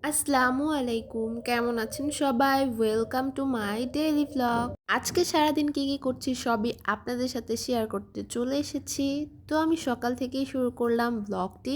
আসসালামু আলাইকুম, কেমন আছেন সবাই? Welcome to my daily vlog. আজকে সারাদিন কি করছি সবই আপনাদের সাথে শেয়ার করতে চলে এসেছি। তো আমি সকাল থেকেই শুরু করলাম ব্লগটি।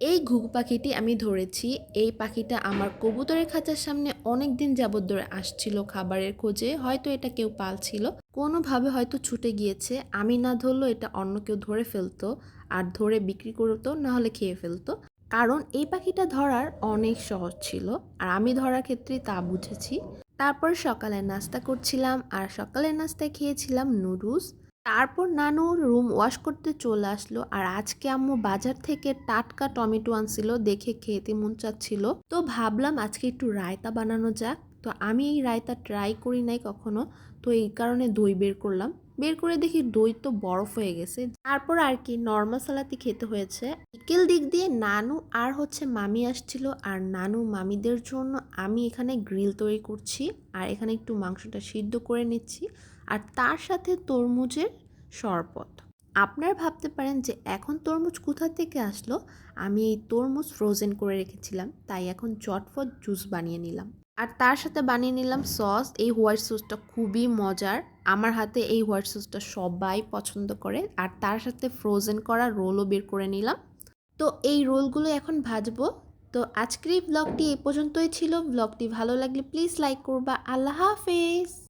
এই ঘুঘু পাখিটি আমি ধরেছি। এই পাখিটা আমার কবুতরের খাঁচার সামনে অনেক দিন যাবত ধরে আসছিল খাবারের খোঁজে। হয়তো এটা কেউ পালছিল, কোনোভাবে হয়তো ছুটে গিয়েছে। আমি না ধরলেও এটা অন্য কেউ ধরে ফেলতো, আর ধরে বিক্রি করতো, না হলে খেয়ে ফেলতো। কারণ এই পাখিটা ধরার অনেক সহজ ছিল, আর আমি ধরার ক্ষেত্রে তা বুঝেছি। তারপর সকালে নাস্তা করছিলাম, আর সকালের নাস্তায় খেয়েছিলাম নুডলস। তারপর নানু রুম ওয়াশ করতে চলে আসলো, আর আজকে আম্মু বাজার থেকে টাটকা টমেটো আনছিল, দেখে খেতে মন চাচ্ছিল। তো ভাবলাম আজকে একটু রায়তা বানানো যাক। তো আমি এই রায়তা ট্রাই করি নাই কখনো, তো এই কারণে দই বের করলাম। বের করে দেখি দই তো বরফ হয়ে গেছে। তারপর আর কি নর্মাল সালাতি খেতে হয়েছে। বিকেল দিক দিয়ে নানু আর মামি আসছিল, আর নানু মামিদের জন্য আমি এখানে গ্রিল তৈরি করছি, আর এখানে একটু মাংসটা সিদ্ধ করে নিচ্ছি, আর তার সাথে তরমুজের শরবত। আপনারা ভাবতে পারেন যে এখন তরমুজ কোথা থেকে আসলো। আমি এই তরমুজ ফ্রোজেন করে রেখেছিলাম, তাই এখন চটফট জুস বানিয়ে নিলাম। আর তার সাথে বানিয়ে নিলাম সস। এই হোয়াইট সসটা খুবই মজার। আমার হাতে এই হোয়াইট সসটা সবাই পছন্দ করে। আর তার সাথে ফ্রোজেন করা রোলও বের করে নিলাম। তো এই রোলগুলো এখন ভাজবো। তো আজকের এই ব্লগটি এই পর্যন্তই ছিল। ব্লগটি ভালো লাগলে প্লিজ লাইক করবা। আল্লাহ হাফেজ।